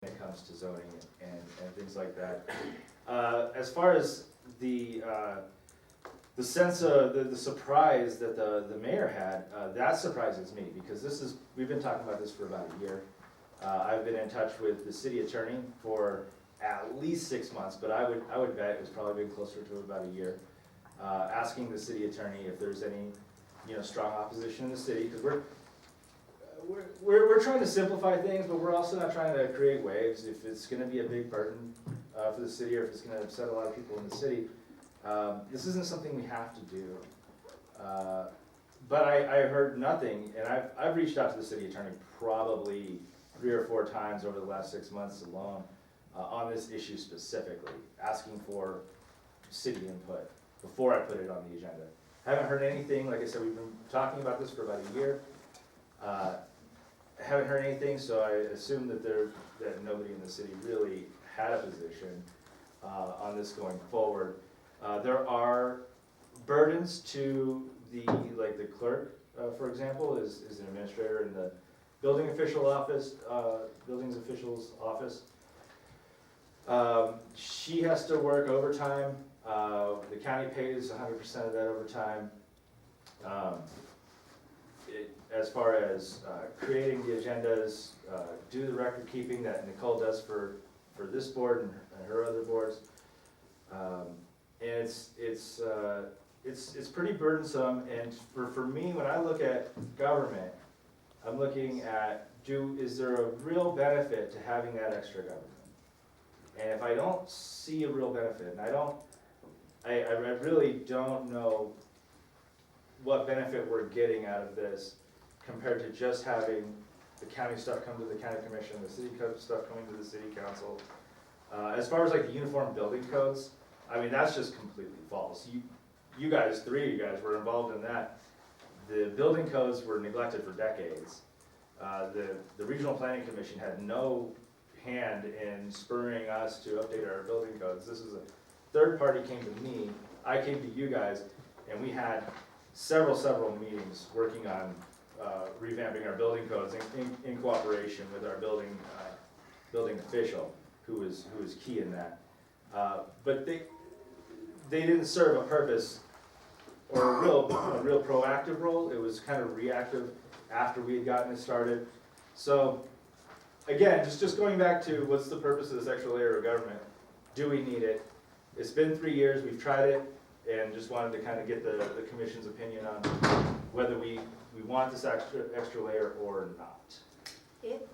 when it comes to zoning and things like that. As far as the sense of the surprise that the mayor had, that surprises me, because we've been talking about this for about a year. I've been in touch with the city attorney for at least 6 months, but I would bet it's probably been closer to about a year. Asking the city attorney if there's any, strong opposition in the city, because we're trying to simplify things, but we're also not trying to create waves. If it's gonna be a big burden for the city, or if it's gonna upset a lot of people in the city, this isn't something we have to do. But I heard nothing, and I've reached out to the city attorney probably 3 or 4 times over the last 6 months alone on this issue specifically, asking for city input before I put it on the agenda. Haven't heard anything. Like I said, we've been talking about this for about a year. Haven't heard anything, so I assume that nobody in the city really had a position on this going forward. There are burdens to the clerk, for example, is an administrator in the buildings official's office. She has to work overtime. The county pays 100% of that overtime. As far as creating the agendas, do the record keeping that Nicole does for this board and her other boards, and it's pretty burdensome. And for me, when I look at government, I'm looking at is there a real benefit to having that extra government? And if I don't see a real benefit, and I really don't know what benefit we're getting out of this compared to just having the county stuff come to the county commission, the city stuff coming to the city council. As far as like the uniform building codes, I mean, that's just completely false. You guys, 3 of you guys were involved in that. The building codes were neglected for decades. The regional planning commission had no hand in spurring us to update our building codes. This is a third party came to me, I came to you guys, and we had several meetings working on revamping our building codes in cooperation with our building official, who was key in that. But they didn't serve a purpose or a real proactive role. It was kind of reactive after we had gotten it started. So again, just going back to what's the purpose of this extra layer of government? Do we need it? It's been 3 years, we've tried it, and just wanted to kind of get the commission's opinion on whether we want this extra layer or not. It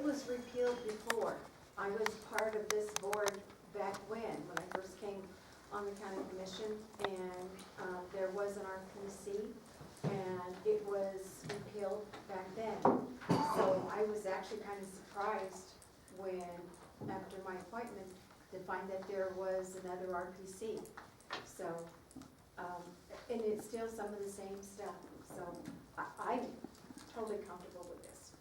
was repealed before. I was part of this board back when I first came on the county commission, and there was an RPC, and it was repealed back then. So I was actually kind of surprised when, after my appointment, to find that there was another RPC. So, and it's still some of the same stuff. So I'm totally comfortable with this.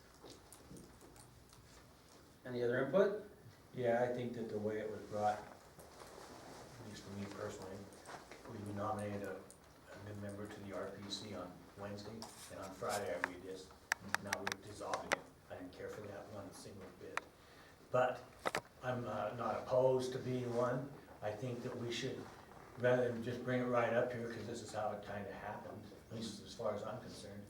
Any other input? Yeah, I think that the way it was brought, at least for me personally, we nominated a new member to the RPC on Wednesday, and on Friday I read this, now we're dissolving it. I didn't care for that one single bit. But I'm not opposed to being one. I think that we should, rather than just bring it right up here, because this is how it kind of happened, at least as far as I'm concerned,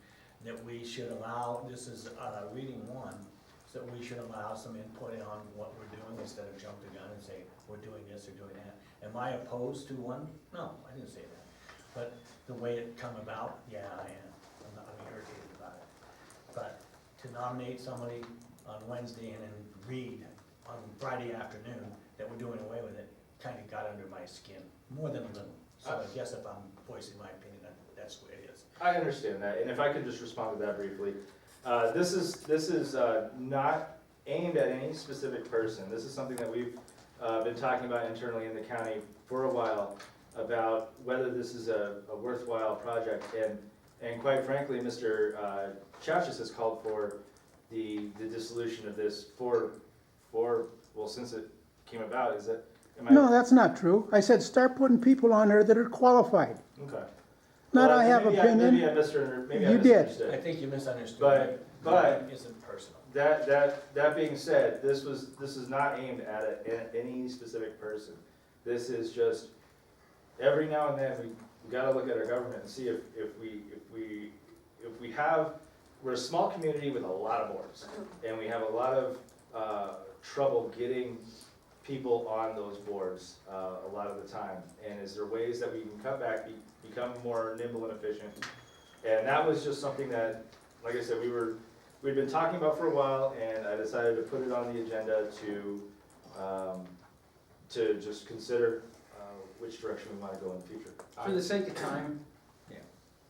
that we should allow, this is reading one, so we should allow some input on what we're doing instead of jump the gun and say, we're doing this or doing that. Am I opposed to one? No, I didn't say that. But the way it come about, yeah, I am. I'm irritated about it. But to nominate somebody on Wednesday and then read on Friday afternoon that we're doing away with it, kind of got under my skin, more than a little. So I guess if I'm voicing my opinion, that's the way it is. I understand that, and if I could just respond to that briefly. This is not aimed at any specific person. This is something that we've been talking about internally in the county for a while, about whether this is a worthwhile project. And quite frankly, Mr. Chachis has called for the dissolution of this well, since it came about. Is it? No, that's not true. I said start putting people on there that are qualified. Okay. Not Well, I have maybe opinion. Maybe I You did. misunderstood. I think you misunderstood. But It isn't personal. that being said, this is not aimed at any specific person. This is just, every now and then, we gotta look at our government and see if we have, we're a small community with a lot of boards, and we have a lot of, trouble getting people on those boards, a lot of the time. And is there ways that we can cut back, become more nimble and efficient? And that was just something that, like I said, we'd been talking about for a while, and I decided to put it on the agenda to just consider, which direction we wanna go in the future. For the sake of time, Yeah.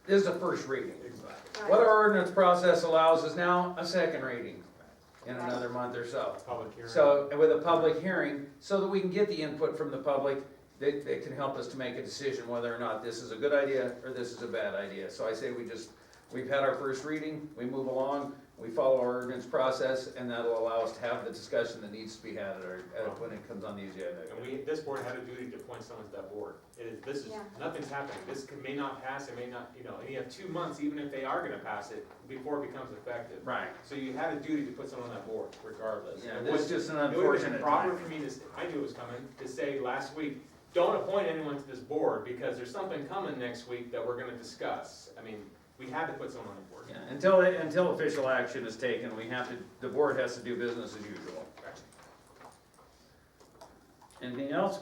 this is a first reading. Right. What our ordinance process allows is now a second reading in another month or so. Public hearing. So, and with a public hearing, so that we can get the input from the public, that can help us to make a decision whether or not this is a good idea or this is a bad idea. So I say we've had our first reading, we move along, we follow our ordinance process, and that'll allow us to have the discussion that needs to be had when it comes on the agenda. And this board had a duty to appoint someone to that board. Yeah. Nothing's happening. This may not pass, it may not, and you have 2 months, even if they are gonna pass it, before it becomes effective. Right, So you had a duty to put someone on that board regardless. yeah, It this is was- just an It would have unfortunate been proper time. for me to, I knew it was coming, to say last week, don't appoint anyone to this board, because there's something coming next week that we're gonna discuss. I mean, we had to put someone on the board. Yeah, until official action is taken, the board has to do business as usual. Anything else?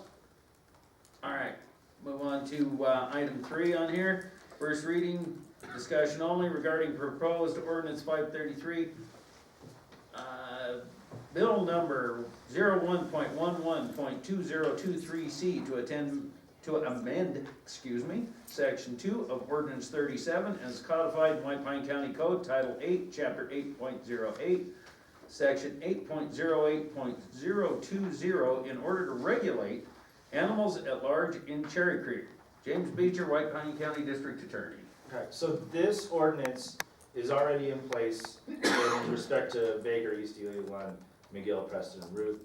All right, move on to, item 3 on here. First reading, discussion only regarding proposed ordinance 533. Bill number 01.11.2023C to amend, section 2 of ordinance 37 as codified in White Pine County Code, Title 8, Chapter 8.08, Section 8.08.020 in order to regulate animals at large in Cherry Creek. James Beecher, White Pine County District Attorney. Okay, so this ordinance is already in place in respect to Baker, East Ely, Lund, McGill, Preston, and Ruth.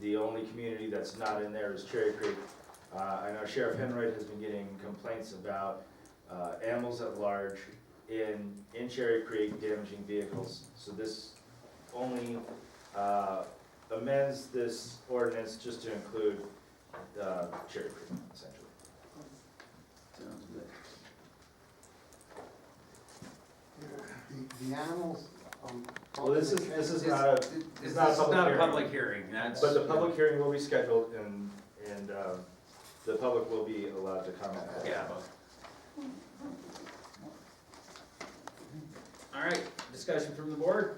The only community that's not in there is Cherry Creek. I know Sheriff Henroyd has been getting complaints about animals at large in Cherry Creek damaging vehicles. So this only amends this ordinance just to include Cherry Creek, essentially. Sounds good. The animals, Well, this is not a, This not a is public not a hearing. public hearing, that's. But the public hearing will be scheduled and the public will be allowed to comment. Yeah. All right, discussion from the board?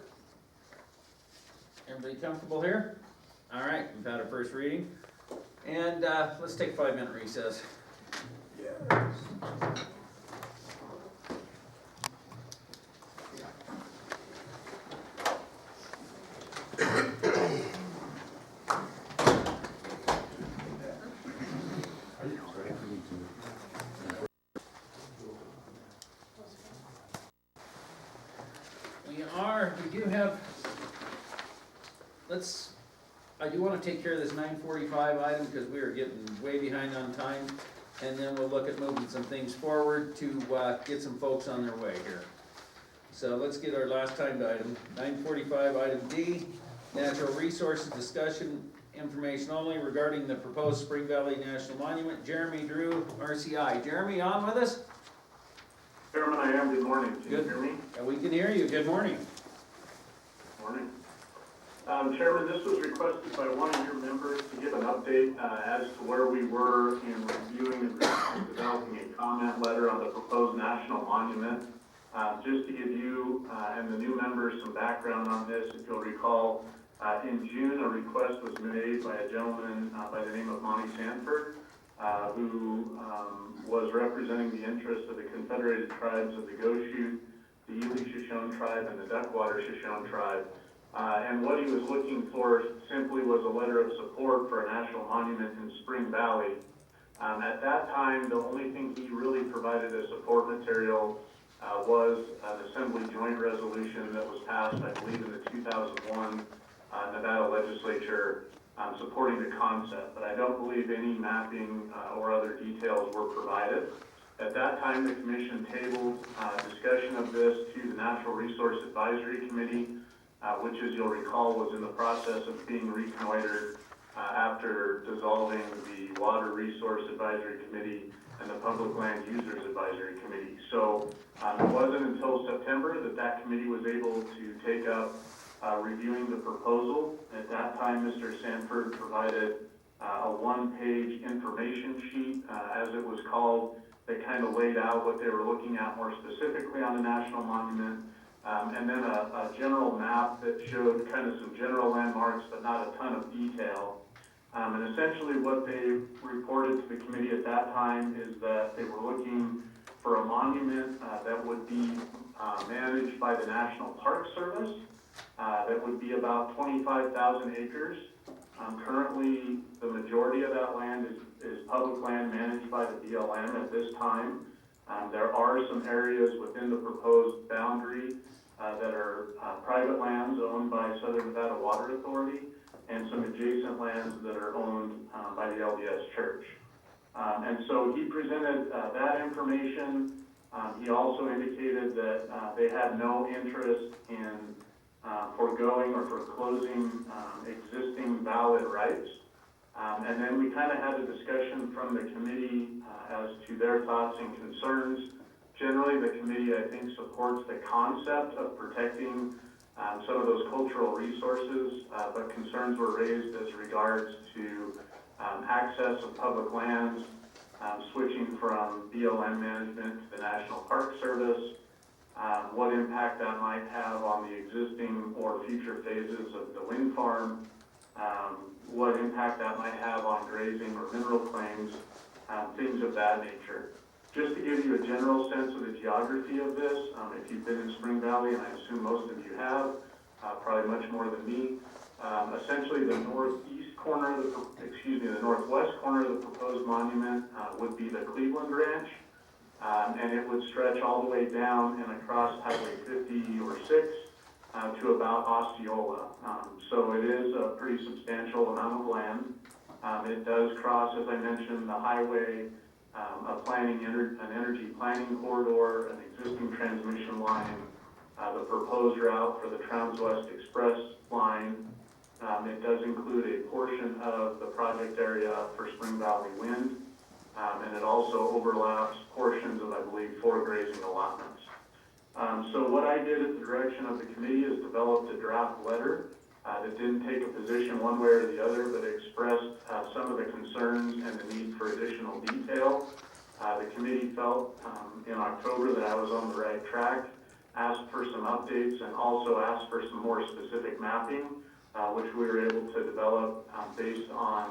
Everybody comfortable here? All right, we've had our first reading, and let's take a 5-minute recess. We do have, I do wanna take care of this 9:45 item, because we are getting way behind on time, and then we'll look at moving some things forward to, get some folks on their way here. So let's get our last timed item, 9:45, item D, natural resources discussion, information only regarding the proposed Spring Valley National Monument. Jeremy Drew, RCI. Jeremy, on with us? Chairman, I am. Good morning. Can you Good. hear me? We can hear you, good morning. Morning. Chairman, this was requested by one of your members to give an update as to where we were in reviewing and developing a comment letter on the proposed national monument. Just to give you and the new members some background on this, if you'll recall, in June, a request was made by a gentleman by the name of Monty Sanford, who was representing the interests of the Confederated Tribes of the Goshute, the Ely Shoshone Tribe, and the Duckwater Shoshone Tribe. And what he was looking for simply was a letter of support for a national monument in Spring Valley. At that time, the only thing he really provided as support material was an Assembly joint resolution that was passed, I believe, in the 2001 Nevada legislature supporting the concept, but I don't believe any mapping or other details were provided. At that time, the commission tabled discussion of this to the Natural Resource Advisory Committee. which, as you'll recall, was in the process of being reconnoitered after dissolving the Water Resource Advisory Committee and the Public Land Users Advisory Committee. So it wasn't until September that that committee was able to take up reviewing the proposal. At that time, Mr. Sanford provided a one-page information sheet, as it was called, that kind of laid out what they were looking at more specifically on the national monument, and then a general map that showed kind of some general landmarks, but not a ton of detail. And essentially what they reported to the committee at that time is that they were looking for a monument that would be managed by the National Park Service, that would be about 25,000 acres. Currently, the majority of that land is public land managed by the BLM at this time. There are some areas within the proposed boundary that are private lands owned by Southern Nevada Water Authority, and some adjacent lands that are owned by the LDS Church. And so he presented that information. He also indicated that they had no interest in foregoing or foreclosing existing valid rights. And then we kind of had a discussion from the committee as to their thoughts and concerns. Generally, the committee, I think, supports the concept of protecting some of those cultural resources, but concerns were raised as regards to access of public lands, switching from BLM management to the National Park Service, what impact that might have on the existing or future phases of the wind farm, what impact that might have on grazing or mineral claims, things of that nature. Just to give you a general sense of the geography of this, if you've been in Spring Valley, and I assume most of you have, probably much more than me, essentially the northwest corner of the proposed monument would be the Cleveland Ranch, and it would stretch all the way down and across Highway 50 or 6 to about Osceola. So it is a pretty substantial amount of land. It does cross, as I mentioned, the highway, an energy planning corridor, an existing transmission line, the proposed route for the Trans-West Express line. It does include a portion of the project area for Spring Valley Wind, and it also overlaps portions of, I believe, 4 grazing allotments. So what I did at the direction of the committee is developed a draft letter that didn't take a position one way or the other, but expressed some of the concerns and the need for additional detail. The committee felt in October that I was on the right track, asked for some updates, and also asked for some more specific mapping, which we were able to develop based on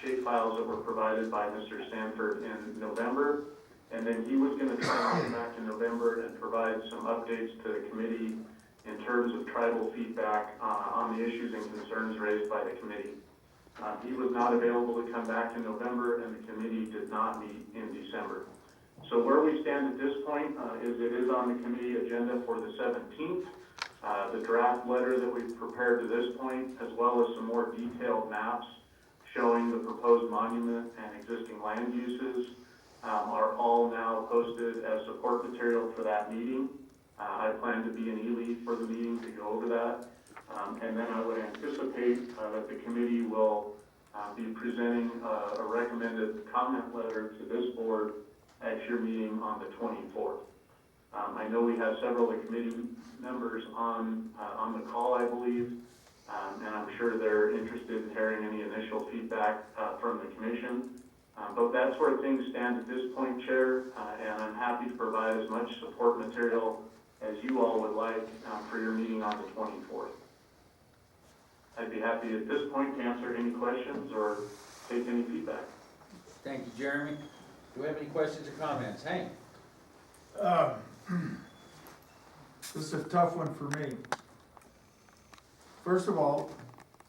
shape files that were provided by Mr. Sanford in November. And then he was going to try and come back in November and provide some updates to the committee in terms of tribal feedback on the issues and concerns raised by the committee. He was not available to come back in November, and the committee did not meet in December. So where we stand at this point is it is on the committee agenda for the 17th. The draft letter that we've prepared to this point, as well as some more detailed maps showing the proposed monument and existing land uses, are all now posted as support material for that meeting. I plan to be in Ely for the meeting to go over that. And then I would anticipate that the committee will be presenting a recommended comment letter to this board at your meeting on the 24th. I know we have several of the committee members on the call, I believe, and I'm sure they're interested in hearing any initial feedback from the commission. But that's where things stand at this point, Chair, and I'm happy to provide as much support material as you all would like for your meeting on the 24th. I'd be happy at this point to answer any questions or take any feedback. Thank you, Jeremy. Do we have any questions or comments? Hank? This is a tough one for me. First of all,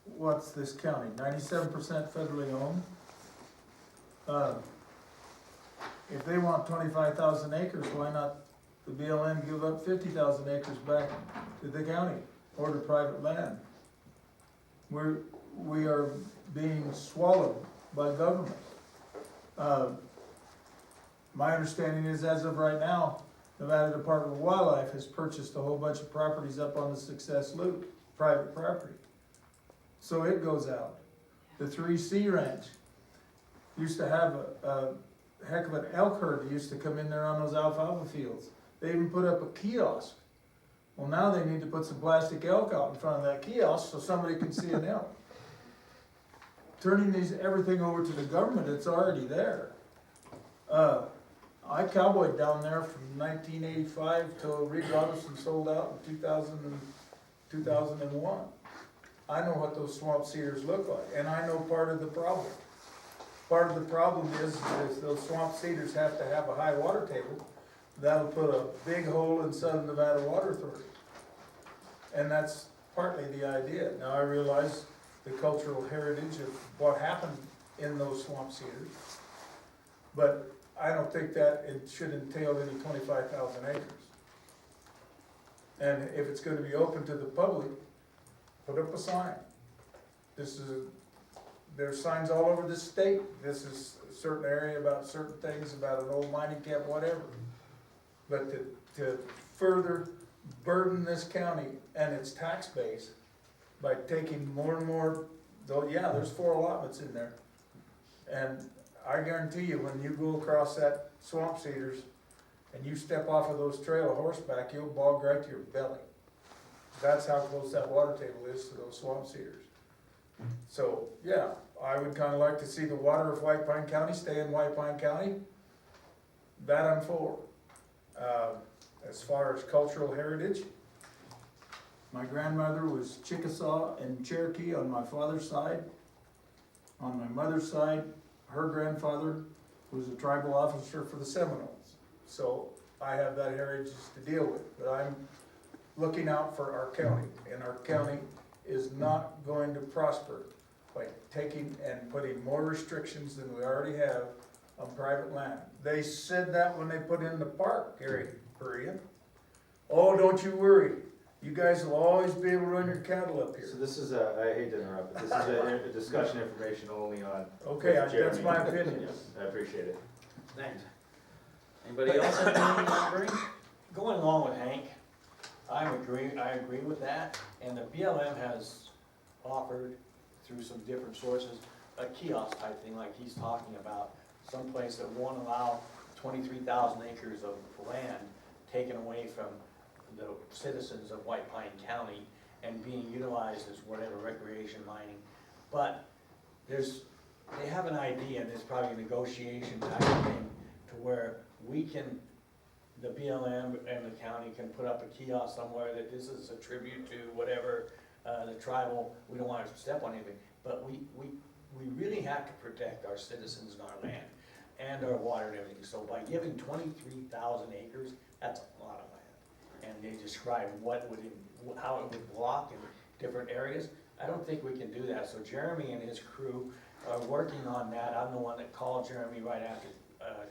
what's this county? 97% federally owned? If they want 25,000 acres, why not the BLM give up 50,000 acres back to the county or to private land? We are being swallowed by government. My understanding is, as of right now, Nevada Department of Wildlife has purchased a whole bunch of properties up on the Success Loop private property. So it goes out. The 3C Ranch used to have a heck of an elk herd that used to come in there on those alfalfa fields. They even put up a kiosk. Well, now they need to put some plastic elk out in front of that kiosk so somebody can see an elk. Turning everything over to the government, it's already there. I cowboyed down there from 1985 till Reed Robinson sold out in 2001. I know what those swamp cedars look like, and I know part of the problem. Part of the problem is those swamp cedars have to have a high water table. That'll put a big hole in Southern Nevada Water Authority. And that's partly the idea. Now, I realize the cultural heritage of what happened in those swamp cedars, but I don't think that it should entail any 25,000 acres. And if it's gonna be open to the public, put up a sign. There's signs all over the state. This is a certain area about certain things, about an old mining camp, whatever. But to further burden this county and its tax base by taking more and more, though, yeah, there's 4 allotments in there. And I guarantee you, when you go across that swamp cedars and you step off of those trail horseback, you'll bog right to your belly. That's how close that water table is to those swamp cedars. So, yeah, I would kinda like to see the water of White Pine County stay in White Pine County. That I'm for. As far as cultural heritage, my grandmother was Chickasaw and Cherokee on my father's side. On my mother's side, her grandfather was a tribal officer for the Seminoles. So I have that heritage to deal with, but I'm looking out for our county, and our county is not going to prosper by taking and putting more restrictions than we already have on private land. They said that when they put in the park area. Oh, don't you worry, you guys will always be able to run your cattle up here. So this is I hate to interrupt, but this is a discussion information only on. Okay, that's Jeremy. my opinion. Yes, I appreciate it. Thanks. Anybody else have anything to bring? Going along with Hank, I agree with that, and the BLM has offered, through some different sources, a kiosk type thing like he's talking about, someplace that won't allow 23,000 acres of land taken away from the citizens of White Pine County and being utilized as whatever recreation mining. But they have an idea, and there's probably a negotiation type of thing to where we can, the BLM and the county can put up a kiosk somewhere that this is a tribute to whatever, the tribal, we don't want to step on anything, but we really have to protect our citizens and our land and our water and everything. So by giving 23,000 acres, that's a lot of land. And they describe how it would block in different areas. I don't think we can do that. So Jeremy and his crew are working on that. I'm the one that called Jeremy right after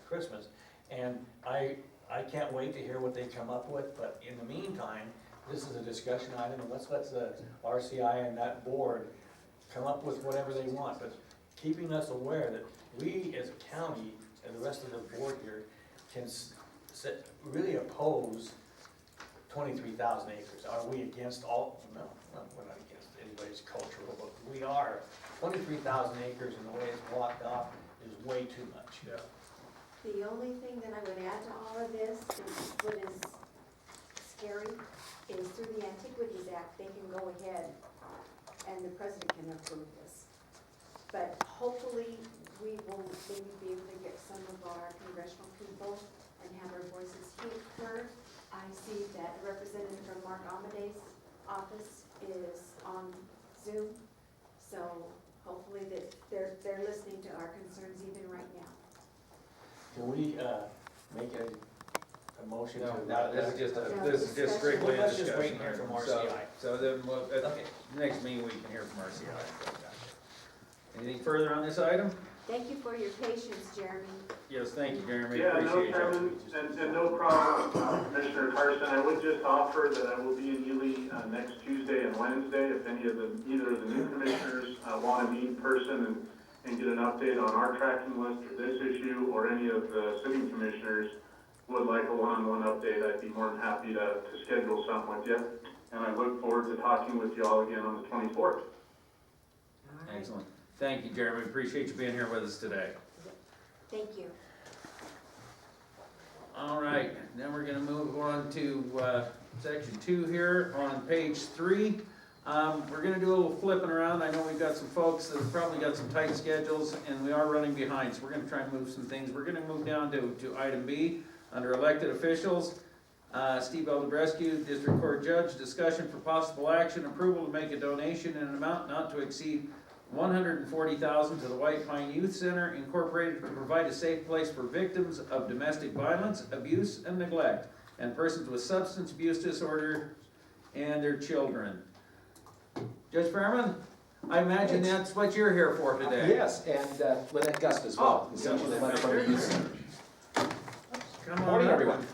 Christmas. And I can't wait to hear what they come up with, but in the meantime, this is a discussion item, and let's let the RCI and that board come up with whatever they want, but keeping us aware that we as a county and the rest of the board here can really oppose 23,000 acres. Are we against all? No, we're not against anybody's cultural, but we are. 23,000 acres and the way it's blocked off is way too much. Yeah. The only thing that I would add to all of this is what is scary is through the Antiquities Act, they can go ahead and the president can approve this. But hopefully, we will maybe be able to get some of our congressional people and have our voices heard. I see that a representative from Mark Amade's office is on Zoom, so hopefully that they're listening to our concerns even right now. Can we make a motion to? No, this is just strictly a Let's just discussion. wait and hear from So- RCI. So then, at Okay. the next meeting, we can hear from RCI. Anything further on this item? Thank you for your patience, Jeremy. Yes, thank you, Jeremy, Yeah, no, appreciate you. Chairman, and no problem, Commissioner Carson. I would just offer that I will be in Ely next Tuesday and Wednesday. If either of the new commissioners want to meet in person and get an update on our tracking list for this issue, or any of the sitting commissioners would like a one-on-one update, I'd be more than happy to schedule something with you. and I look forward to talking with you all again on the 24th. All right. Excellent. Thank you, Jeremy. Appreciate you being here with us today. Thank you. All right, then we're gonna move on to, section 2 here on page 3. We're gonna do a little flipping around. I know we've got some folks that have probably got some tight schedules, and we are running behind, so we're gonna try and move some things. We're gonna move down to item B, under elected officials. Steve Eldebrescu, District Court Judge, discussion for possible action, approval to make a donation in an amount not to exceed $140,000 to the White Pine Youth Center Incorporated to provide a safe place for victims of domestic violence, abuse, and neglect, and persons with substance abuse disorder and their children. Judge Fairman, I imagine that's what you're here for today. Yes, and Lynette Gust as well. Oh, We sent you the letter from the youth center. Come on Morning, up. everyone.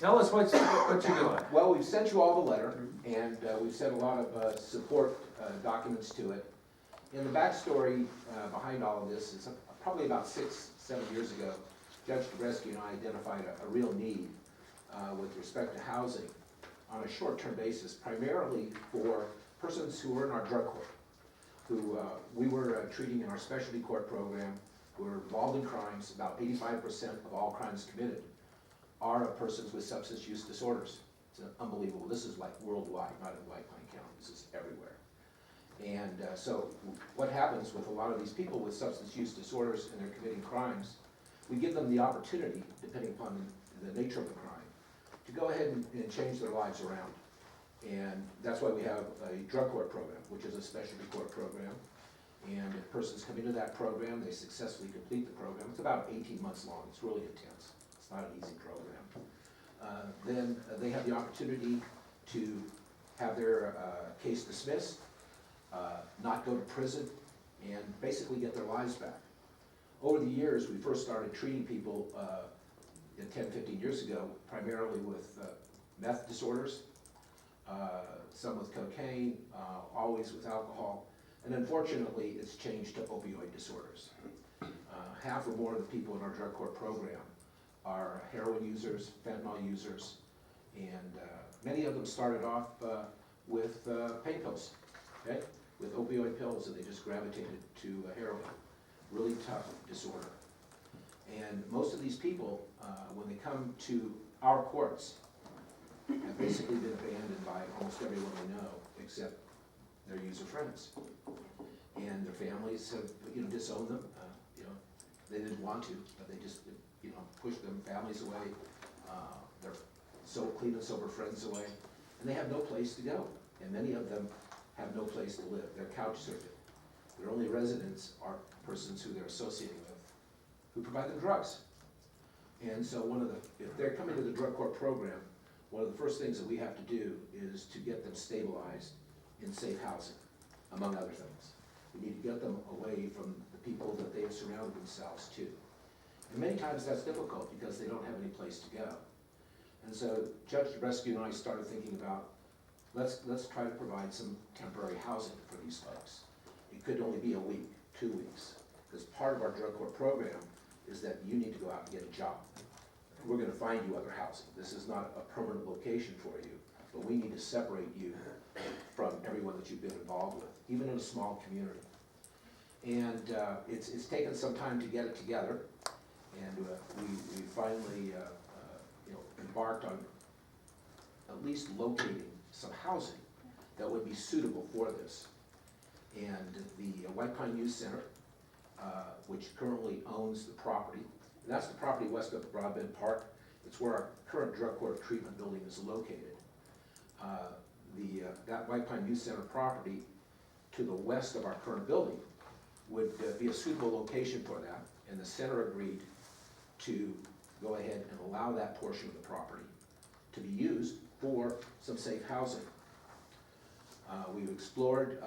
Tell us what you're doing. Well, we've sent you all the letter, and we've sent a lot of support documents to it. And the backstory behind all of this is probably about 6-7 years ago, Judge Dubresky and I identified a real need with respect to housing on a short-term basis, primarily for persons who were in our drug court, who we were treating in our specialty court program, who were involved in crimes. About 85% of all crimes committed are of persons with substance use disorders. It's unbelievable. This is like worldwide, not in White Pine County. This is everywhere. And so what happens with a lot of these people with substance use disorders and they're committing crimes, we give them the opportunity, depending upon the nature of the crime, to go ahead and change their lives around. And that's why we have a drug court program, which is a specialty court program. And if persons come into that program, they successfully complete the program. It's about 18 months long. It's really intense. It's not an easy program. Then they have the opportunity to have their case dismissed, not go to prison, and basically get their lives back. Over the years, we first started treating people 10-15 years ago, primarily with meth disorders, some with cocaine, always with alcohol, and unfortunately, it's changed to opioid disorders. Half or more of the people in our drug court program are heroin users, fentanyl users, and many of them started off with pain pills, okay? With opioid pills, and they just gravitated to heroin. Really tough disorder. And most of these people, when they come to our courts, have basically been abandoned by almost everyone they know, except their user friends. And their families have, disowned them. They didn't want to, but they just, pushed them, families away, their clean and sober friends away, and they have no place to go. And many of them have no place to live. They're couch surfing. Their only residents are persons who they're associating with, who provide them drugs. And so if they're coming to the drug court program, one of the first things that we have to do is to get them stabilized in safe housing, among other things. We need to get them away from the people that they have surrounded themselves to. And many times that's difficult because they don't have any place to go. And so Judge Dubresky and I started thinking about, let's try to provide some temporary housing for these folks. It could only be a week, 2 weeks, because part of our drug court program is that you need to go out and get a job. We're gonna find you other housing. This is not a permanent location for you, but we need to separate you from everyone that you've been involved with, even in a small community. And it's taken some time to get it together, and we finally embarked on at least locating some housing that would be suitable for this. And the White Pine Youth Center, which currently owns the property, and that's the property west of Broadbent Park. It's where our current drug court treatment building is located. That White Pine Youth Center property to the west of our current building would be a suitable location for that, and the center agreed to go ahead and allow that portion of the property to be used for some safe housing. We've explored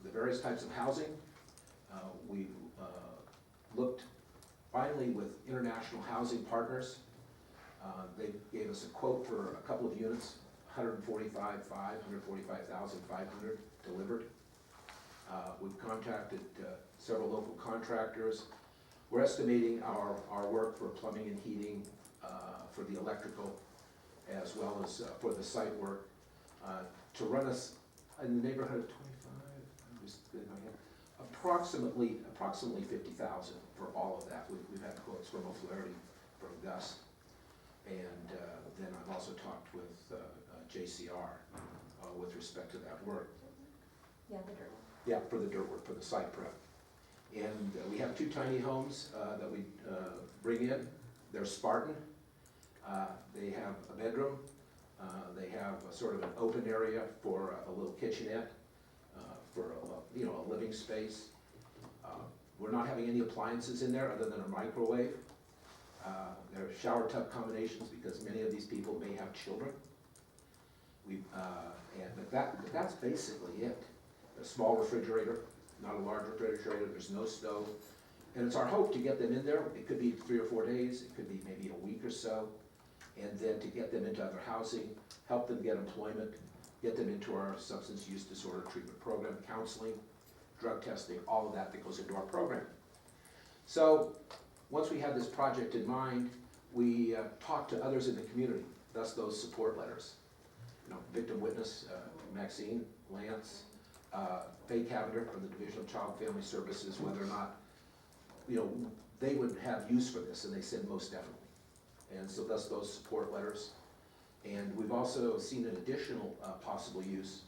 the various types of housing. We've looked finally with International Housing Partners. They gave us a quote for a couple of units, 145,500 delivered. We've contacted several local contractors. We're estimating our work for plumbing and heating, for the electrical, as well as for the site work, to run us in the neighborhood of 25, I'm just good in my head, approximately 50,000 for all of that. We've had quotes from O'Flaherty, from Gus, and then I've also talked with JCR with respect to that work. Yeah, the dirt. Yeah, for the dirt work, for the site prep. And we have 2 tiny homes that we bring in. They're Spartan. They have a bedroom. They have a sort of an open area for a little kitchenette, for a living space. We're not having any appliances in there other than a microwave. There are shower tub combinations because many of these people may have children. But that's basically it. A small refrigerator, not a large refrigerator, there's no stove. And it's our hope to get them in there. It could be 3 or 4 days, it could be maybe a week or so. And then to get them into other housing, help them get employment, get them into our substance use disorder treatment program, counseling, drug testing, all of that goes into our program. So once we had this project in mind, we talked to others in the community, thus those support letters. Victim witness, Maxine, Lance, Faye Cavender from the Division of Child and Family Services, whether or not, they would have use for this, and they said most definitely. And so thus those support letters. And we've also seen an additional possible use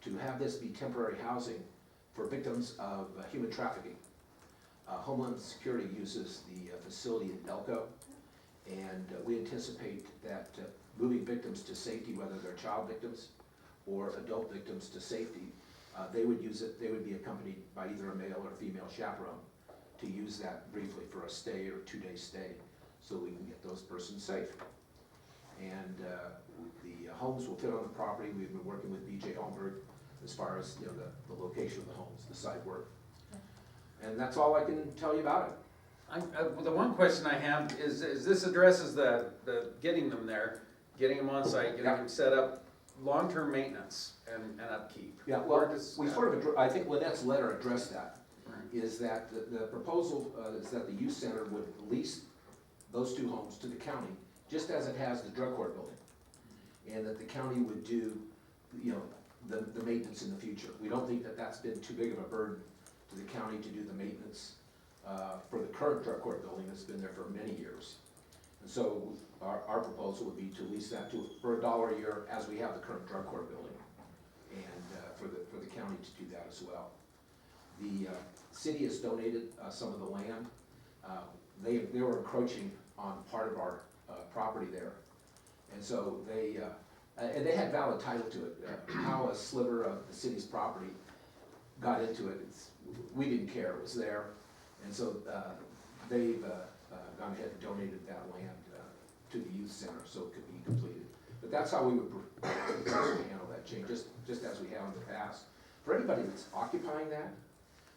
to have this be temporary housing for victims of human trafficking. Homeland Security uses the facility in Elko, and we anticipate that moving victims to safety, whether they're child victims or adult victims to safety, they would use it, they would be accompanied by either a male or female chaperone to use that briefly for a stay or 2-day stay, so we can get those persons safe. And the homes will fit on the property. We've been working with BJ Holmberg as far as the location of the homes, the site work. And that's all I can tell you about it. The one question I have is this addresses the getting them there, getting them on site, getting them set up, long-term maintenance and upkeep. Yeah, Where well, does we that- sort of, I think Lynette's letter addressed that, Right. is that the proposal is that the youth center would lease those 2 homes to the county, just as it has the drug court building. And that the county would do, the maintenance in the future. We don't think that that's been too big of a burden to the county to do the maintenance for the current drug court building that's been there for many years. And so our proposal would be to lease that for $1 a year as we have the current drug court building. And for the county to do that as well. The city has donated some of the land. They were encroaching on part of our property there. And so they had valid title to it. How a sliver of the city's property got into it, we didn't care, it was there. And so they've gone ahead and donated that land to the youth center so it could be completed. But that's how we would handle that change, just as we have in the past. For anybody that's occupying that,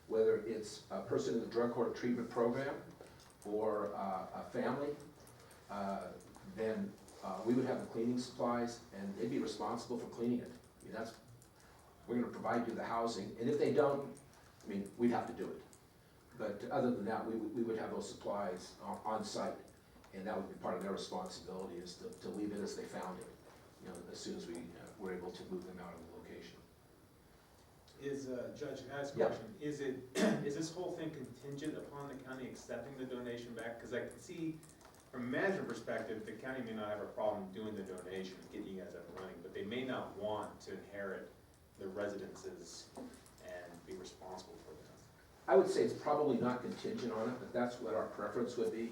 whether it's a person in the drug court treatment program or a family, then we would have the cleaning supplies and they'd be responsible for cleaning it. We're gonna provide you the housing, and if they don't, we'd have to do it. But other than that, we would have those supplies on site, and that would be part of their responsibility, is to leave it as they found it, as soon as we were able to move them out of the location. Judge, can I ask a Yeah. question? Is this whole thing contingent upon the county accepting the donation back? Because I can see, from a management perspective, the county may not have a problem doing the donation, getting you guys up and running, but they may not want to inherit the residences and be responsible for them. I would say it's probably not contingent on it, but that's what our preference would be.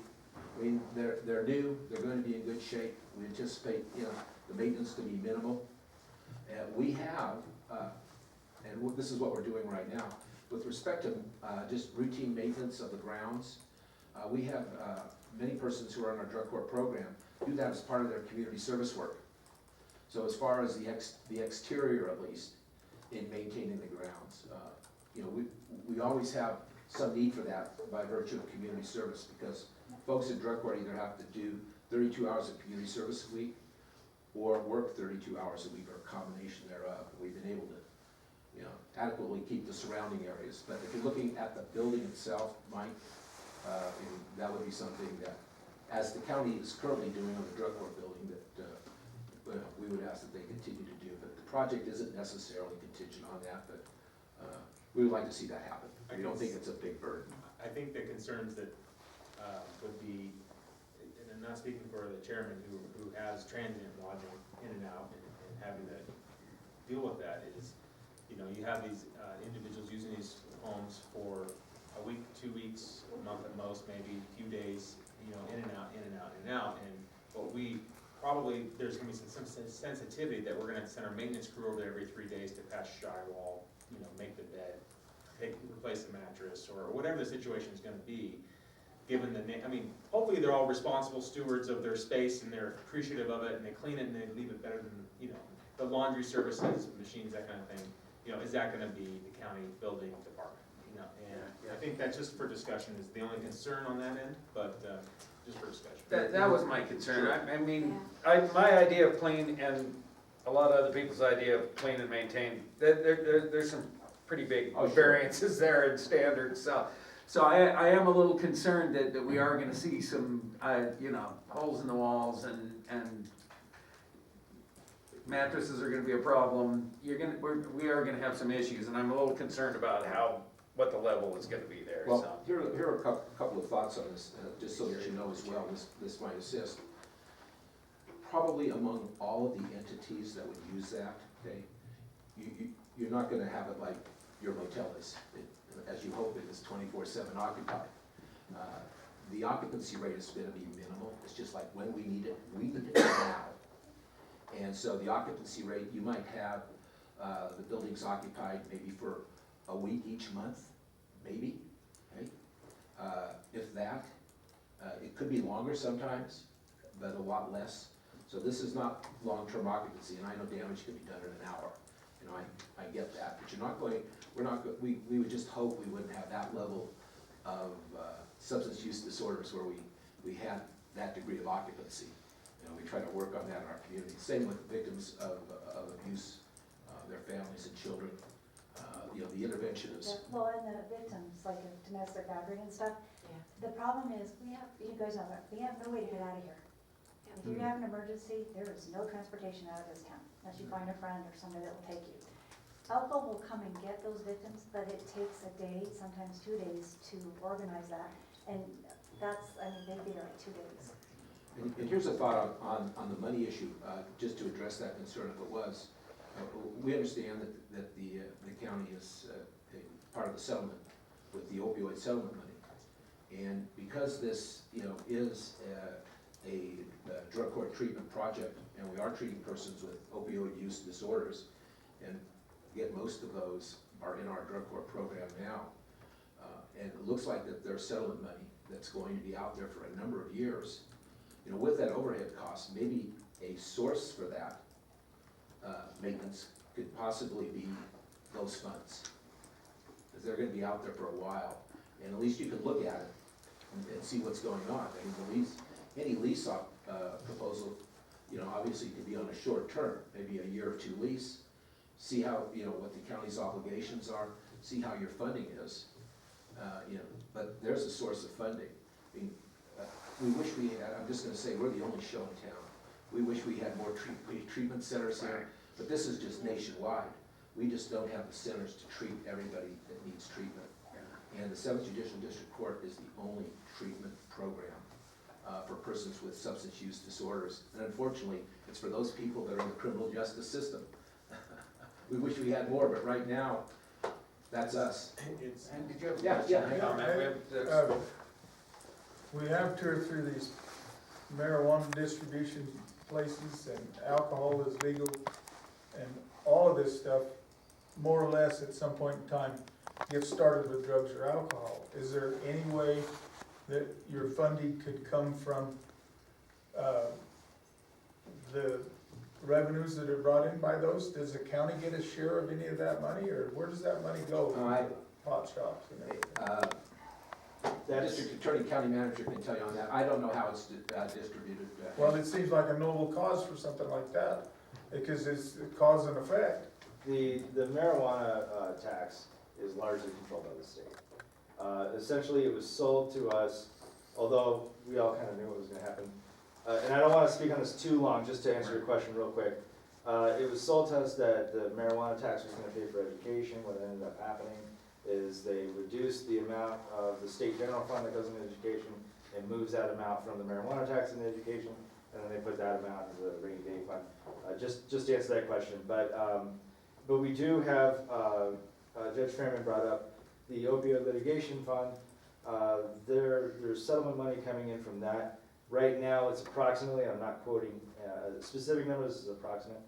They're new, they're going to be in good shape. We anticipate, the maintenance to be minimal. We have, and this is what we're doing right now, with respect to just routine maintenance of the grounds, we have many persons who are in our drug court program do that as part of their community service work. So as far as the exterior, at least, in maintaining the grounds, we always have some need for that by virtue of community service, because folks in drug court either have to do 32 hours of community service a week or work 32 hours a week, or a combination thereof. We've been able to, adequately keep the surrounding areas. But if you're looking at the building itself, Mike, that would be something that, as the county is currently doing on the drug court building, that we would ask that they continue to do. But the project isn't necessarily contingent on that, but we would like to see that happen. We don't think it's a big burden. I think the concerns that would be, and I'm not speaking for the chairman who has transient lodging in and out and having to deal with that is, you know, you have these individuals using these homes for a week, 2 weeks, a month at most, maybe a few days, you know, in and out, in and out, in and out. And what we probably, there's gonna be some sensitivity that we're gonna send our maintenance crew over there every 3 days to patch drywall, you know, make the bed, replace the mattress, or whatever the situation is gonna be, given the, I mean, hopefully they're all responsible stewards of their space and they're appreciative of it and they clean it and they leave it better than, you know, the laundry services, machines, that kind of thing. You know, is that gonna be the county building department, you know? And I think that's just for discussion, is the only concern on that end, but, just for discussion. That was my concern. I mean, my idea of clean and a lot of other people's idea of clean and maintain, there's some pretty big Oh, sure. variances there in standards, so I am a little concerned that we are gonna see some, you know, holes in the walls and mattresses are gonna be a problem. We are gonna have some issues, and I'm a little concerned about what the level is gonna be there, so. Well, here are a couple of thoughts on this, just so that you know as well, this might assist. Probably among all of the entities that would use that, okay, you're not gonna have it like your motel is, as you hope it is 24/7 occupied. The occupancy rate is gonna be minimal, it's just like when we need it now. And so the occupancy rate, you might have the buildings occupied maybe for a week each month, maybe, okay? If that, it could be longer sometimes, but a lot less. So this is not long-term occupancy, and I know damage can be done in an hour. You know, I get that, but we would just hope we wouldn't have that level of substance use disorders where we had that degree of occupancy. You know, we try to work on that in our community. Same with victims of abuse, their families and children. You know, the intervention is, Well, and the victims, like of domestic battery and stuff, Yeah. the problem is, you guys know that, we have no way to get out of here. If you have an emergency, there is no transportation out of this town, unless you find a friend or somebody that will take you. Alcohol will come and get those victims, but it takes a day, sometimes 2 days, to organize that, and that's, I mean, they'd be there like 2 days. and here's a thought on the money issue, just to address that concern if it was. We understand that the county is a part of the settlement with the opioid settlement money. And because this, you know, is a drug court treatment project, and we are treating persons with opioid use disorders, and yet most of those are in our drug court program now. And it looks like that there's settlement money that's going to be out there for a number of years. You know, with that overhead cost, maybe a source for that maintenance could possibly be those funds. Because they're gonna be out there for a while, and at least you could look at it and see what's going on. I mean, the lease, any lease proposal, you know, obviously could be on a short term, maybe a year or two lease. See how, you know, what the county's obligations are, see how your funding is. You know, but there's a source of funding. I mean, we wish we had, I'm just gonna say, we're the only show in town. We wish we had more treatment centers here, but this is just nationwide. We just don't have the centers to treat everybody that needs treatment. And the 7th Judicial District Court is the only treatment program for persons with substance use disorders. And unfortunately, it's for those people that are in the criminal justice system. We wish we had more, but right now, that's us. It's, And did you have a Yeah, question? yeah. Comment? We have- We have 2 or 3 of these marijuana distribution places, and alcohol is legal, and all of this stuff, more or less at some point in time, gets started with drugs or alcohol. Is there any way that your funding could come from the revenues that are brought in by those? Does the county get a share of any of that money, or where does that money go? Pot shops and everything. The district attorney, county manager can tell you on that. I don't know how it's distributed. Well, it seems like a noble cause for something like that, because it's cause and effect. The marijuana tax is largely controlled by the state. Essentially, it was sold to us, although we all kind of knew what was gonna happen. And I don't wanna speak on this too long, just to answer your question real quick. It was sold to us that the marijuana tax was gonna pay for education. What ended up happening is they reduced the amount of the state general fund that goes into education and moves that amount from the marijuana tax into education, and then they put that amount into the rainy day fund. Just to answer that question, but we do have, Judge Freeman brought up the opioid litigation fund. There's settlement money coming in from that. Right now, it's approximately, I'm not quoting specific numbers, it's approximate,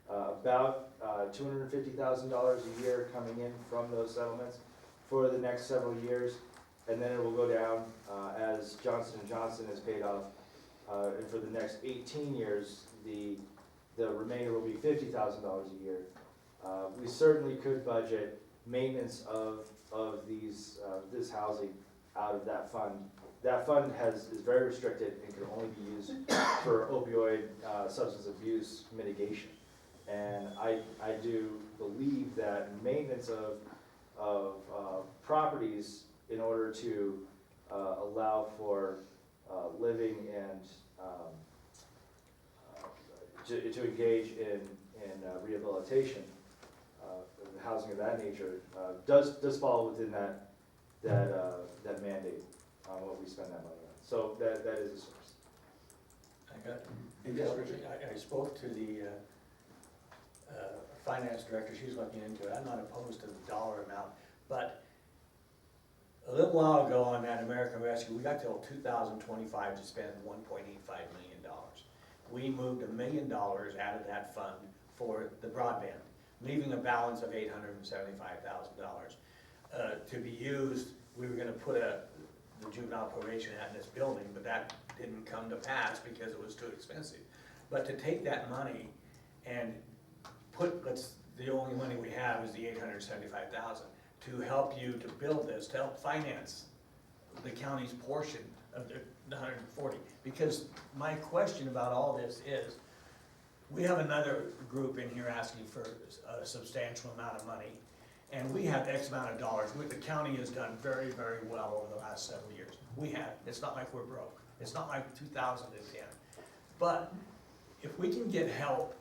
about $250,000 a year coming in from those settlements for the next several years. And then it will go down as Johnson & Johnson is paid off. And for the next 18 years, the remainder will be $50,000 a year. We certainly could budget maintenance of this housing out of that fund. That fund is very restricted and can only be used for opioid substance abuse mitigation. And I do believe that maintenance of properties in order to allow for living and to engage in rehabilitation, housing of that nature, does fall within that mandate on what we spend that money on. So that is a source. I spoke to the finance director, she's looking into it, I'm not opposed to the dollar amount, but a little while ago on that American Rescue, we got till 2025 to spend $1.85 million. We moved $1 million out of that fund for the broadband, leaving a balance of $875,000. To be used, we were gonna put the juvenile probation in this building, but that didn't come to pass because it was too expensive. But to take that money and the only money we have is the $875,000 to help you to build this, to help finance the county's portion of the 140. Because my question about all this is, we have another group in here asking for a substantial amount of money, and we have X amount of dollars. The county has done very, very well over the last several years. We have. It's not like we're broke. It's not like 2010. But if we can get help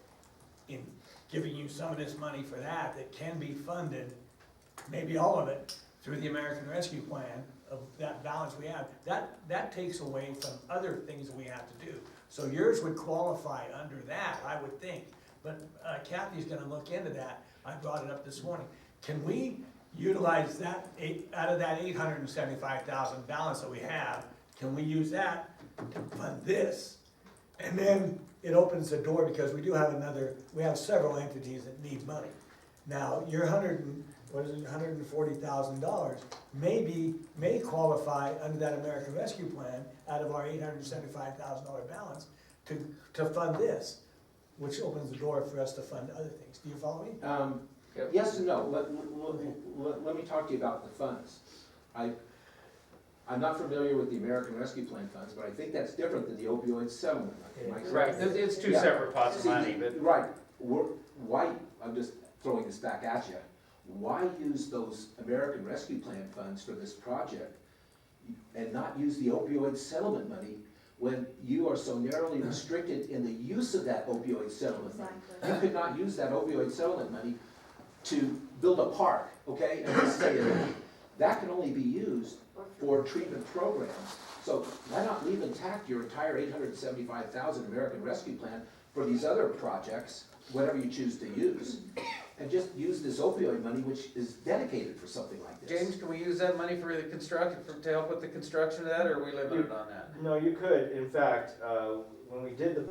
in giving you some of this money for that can be funded, maybe all of it, through the American Rescue Plan, of that balance we have, that takes away from other things that we have to do. So yours would qualify under that, I would think. But Kathy's gonna look into that. I brought it up this morning. Can we utilize that, out of that $875,000 balance that we have, can we use that to fund this? And then it opens the door, because we have several entities that need money. Now, your $140,000 may qualify under that American Rescue Plan out of our $875,000 balance to fund this, which opens the door for us to fund other things. Do you follow me? Yes and no. Let me talk to you about the funds. I'm not familiar with the American Rescue Plan funds, but I think that's different than the opioid settlement. Am I correct? Right, it's two Yeah. separate pots of See, money, but. Right. Why, I'm just throwing this back at you. Why use those American Rescue Plan funds for this project and not use the opioid settlement money when you are so narrowly restricted in the use of that opioid settlement money? Exactly. You could not use that opioid settlement money to build a park, okay, and just say that can only be used for treatment programs. So why not leave intact your entire $875,000 American Rescue Plan for these other projects, whatever you choose to use, and just use this opioid money, which is dedicated for something like this? James, can we use that money for the construction, to help with the construction of that, or are we limited on that? No, you could. In fact, when we did the